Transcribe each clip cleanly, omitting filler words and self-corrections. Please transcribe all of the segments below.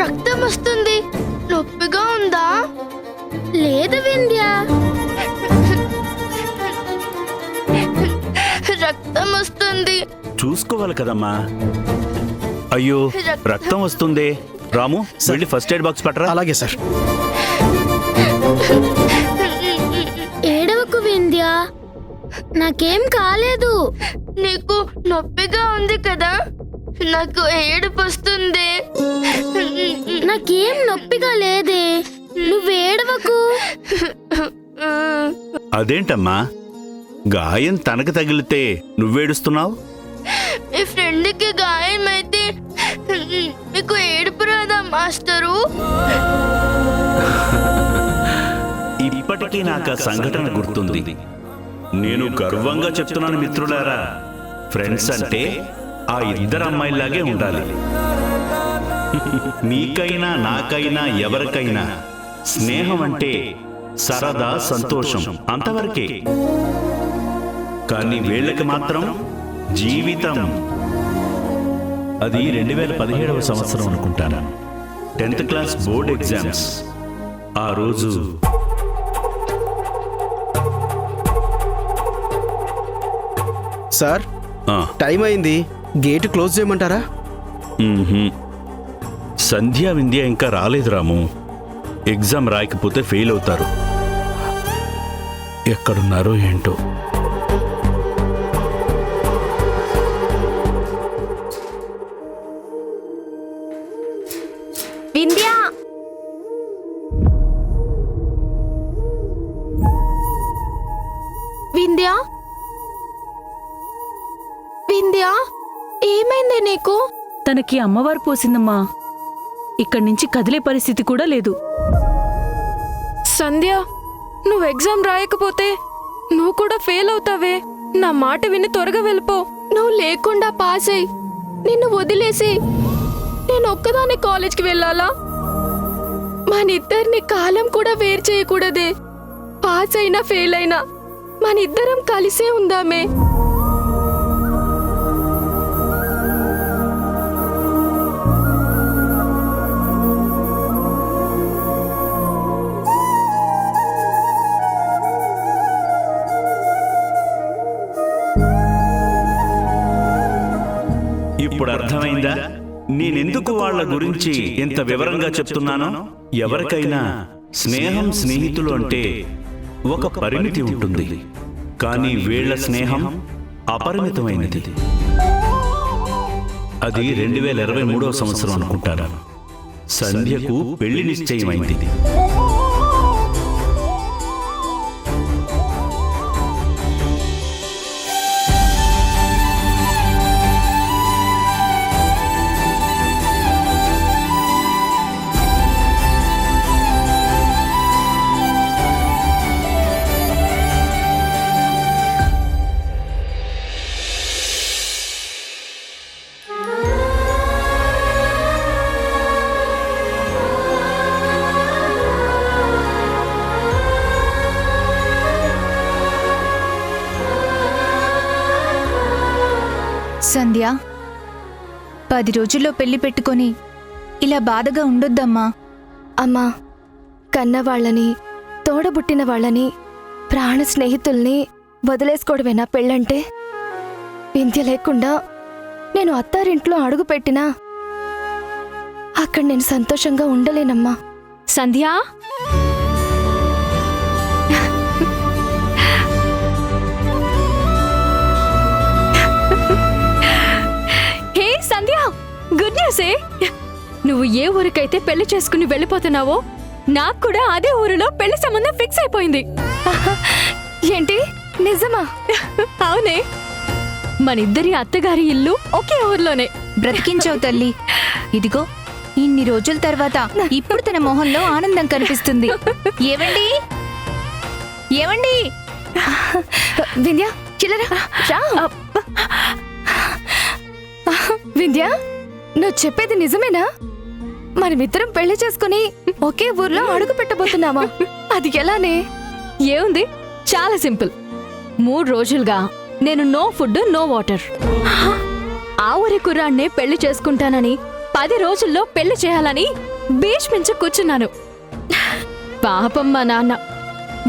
రక్తం వస్తుంది. నొప్పిగా ఉందా? లేదు వింధ్య. రక్తం వస్తుంది. చూసుకోవాలి కదమ్మా. అయ్యో రక్తం వస్తుంది. రాము వెళ్ళి ఫస్ట్ ఎయిడ్ బాక్స్ పట్టరా. అలాగే సార్. ఏడవకు వింధ్య, నాకేం కాలేదు. నీకు నొప్పిగా ఉంది కదా, నాకు ఏడుపు వస్తుంది. నాకేం నొప్పిగా లేదే, నువ్వేడవకు. అదేంటమ్మా, గాయం తనకు తగిలితే నువ్వేడుస్తున్నావు? మీ ఫ్రెండ్కి గాయం అయితే మీకు ఏడుపు రాదా మాస్టరు? ఇప్పటికీ నాకు ఆ సంఘటన గుర్తుంది. నేను గర్వంగా చెప్తున్నాను మిత్రులారా, ఫ్రెండ్స్ అంటే ఆ ఇద్దరు అమ్మాయిలాగే ఉండాలి. మీకైనా నాకైనా ఎవరికైనా స్నేహం అంటే సరదా సంతోషం అంతవరకే. కానీ వీళ్ళకి మాత్రం జీవితం. అది 2017వ సంవత్సరం అనుకుంటాను, 10th క్లాస్ బోర్డ్ ఎగ్జామ్స్. ఆ రోజు సార్ టైం అయింది, గేట్ క్లోజ్ చేయమంటారా? సంధ్యా వింధ్య ఇంకా రాలేదు రాము. ఎగ్జామ్ రాయకపోతే ఫెయిల్ అవుతారు. ఎక్కడున్నారో ఏంటో. వింధ్య, వింధ్య, వింధ్య, ఏమైంది నీకు? తనకి అమ్మవారు పోసిందమ్మా. ఇక్కడి నుంచి కదిలే పరిస్థితి కూడా లేదు. సంధ్య, నువ్వు ఎగ్జామ్ రాయకపోతే నువ్వు కూడా ఫెయిల్ అవుతావే. నా మాట విని త్వరగా వెళ్ళిపో. నువ్వు లేకుండా పాస్ అయ్యి నిన్ను వదిలేసి నేను ఒక్కదాన్ని కాలేజ్కి వెళ్ళాలా? మనిద్దరిని కాలం కూడా వేరు చేయకూడదే. పాస్ అయినా ఫెయిల్ అయినా మనిద్దరం కలిసే ఉందామే. ఇప్పుడు అర్థమైందా నేనెందుకు వాళ్ళ గురించి ఇంత వివరంగా చెప్తున్నానో? ఎవరికైనా స్నేహం, స్నేహితులు అంటే ఒక పరిమితి ఉంటుంది. కానీ వీళ్ళ స్నేహం అపరిమితమైనది. అది 2023వ సంవత్సరం అనుకుంటాను. సంధ్యకు పెళ్లి నిశ్చయమైంది. సంధ్య, 10 రోజుల్లో పెళ్లి పెట్టుకొని ఇలా బాధగా ఉండొద్దమ్మా. అమ్మా, కన్నవాళ్ళని, తోడబుట్టిన వాళ్ళని, ప్రాణ స్నేహితుల్ని వదిలేసుకోవడమేనా పెళ్ళంటే? వింధ్య లేకుండా నేను అత్తారింట్లో అడుగు పెట్టినా అక్కడ నేను సంతోషంగా ఉండలేనమ్మా. సంధ్య, హే సంధ్య, గుడ్ న్యూస్. నువ్వు ఏ ఊరికైతే పెళ్లి చేసుకుని వెళ్ళిపోతున్నావో నాకు కూడా అదే ఊరిలో పెళ్లి సంబంధం ఫిక్స్ అయిపోయింది. ఏంటి, నిజమా? అవునే, మనిద్దరి అత్తగారి ఇల్లు ఒకే ఊర్లోనే. బ్రతికించావు తల్లి. ఇదిగో, ఇన్ని రోజుల తర్వాత ఇప్పుడు తన మొహంలో ఆనందం కనిపిస్తుంది. ఏవండి, ఏవండి? వింధ్య, చిల్లరా రా. వింధ్య, నువ్వు చెప్పేది నిజమేనా? మనమిద్దరం పెళ్లి చేసుకుని ఒకే ఊర్లో అడుగు పెట్టబోతున్నామా? అది ఎలానే? ఏముంది, చాలా సింపుల్. 3 రోజులుగా నేను నో ఫుడ్ నో వాటర్. ఆ ఊరి కుర్రాన్నే పెళ్లి చేసుకుంటానని 10 రోజుల్లో పెళ్లి చేయాలని బీచ్ మించి కూర్చున్నాను. పాపం మా నాన్న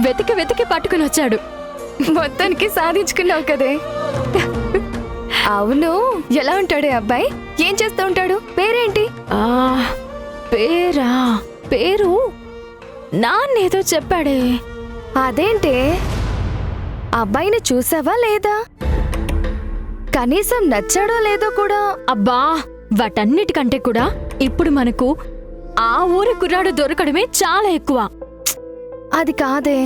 వెతికి వెతికి పట్టుకుని వచ్చాడు. మొత్తానికి సాధించుకున్నావు కదే. అవును, ఎలా ఉంటాడే అబ్బాయి? ఏం చేస్తూ ఉంటాడు? పేరేంటి? ఆ పేరు నాన్నేదో చెప్పాడే. అదేంటే, అబ్బాయిని చూసావా లేదా? కనీసం నచ్చాడో లేదో కూడా. అబ్బా, వాటన్నిటికంటే కూడా ఇప్పుడు మనకు ఆ ఊరి కుర్రాడు దొరకడమే చాలా ఎక్కువ. అది కాదే,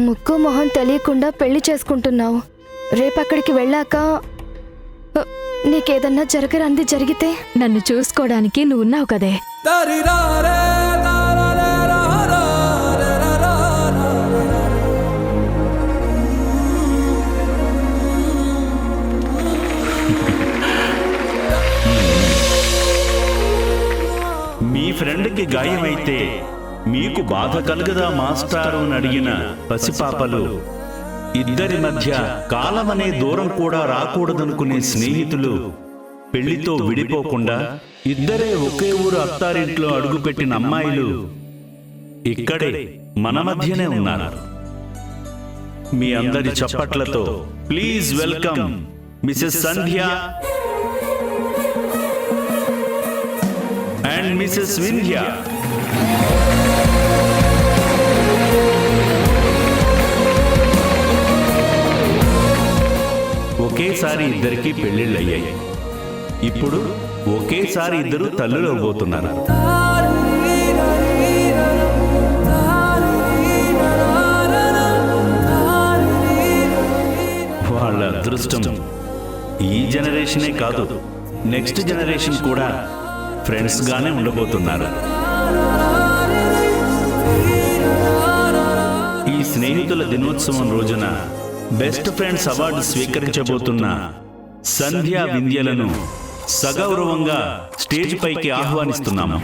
ముక్కు మొహం తెలియకుండా పెళ్లి చేసుకుంటున్నావు. రేపక్కడికి వెళ్ళాక నీకేదన్నా జరగరాంది జరిగితే? నన్ను చూసుకోవడానికి నువ్వు ఉన్నావు కదే. మీ ఫ్రెండ్కి గాయమైతే మీకు బాధ కలగదా మాస్టారు అని అడిగిన పసిపాపలు, ఇద్దరి మధ్య కాలమనే దూరం కూడా రాకూడదనుకునే స్నేహితులు పెళ్లితో విడిపోకుండా ఇద్దరే ఒకే ఊరు అత్తారింట్లో అడుగుపెట్టిన అమ్మాయిలు ఇక్కడే మన మధ్యనే ఉన్నారు. మీ అందరి చప్పట్లతో please welcome Mrs Sandhya and Mrs Vindhya. ఒకేసారి ఇద్దరికి పెళ్లిళ్ళయ్యాయి. ఇప్పుడు ఒకేసారి ఇద్దరు తల్లులు అవబోతున్నారు. వాళ్ళ అదృష్టం ఈ జనరేషనే కాదు, నెక్స్ట్ జనరేషన్ కూడా ఫ్రెండ్స్ గానే ఉండబోతున్నారు. ఈ స్నేహితుల దినోత్సవం రోజున బెస్ట్ ఫ్రెండ్స్ అవార్డు స్వీకరించబోతున్న సంధ్యా వింధ్యలను సగౌరవంగా స్టేజ్ పైకి ఆహ్వానిస్తున్నాము.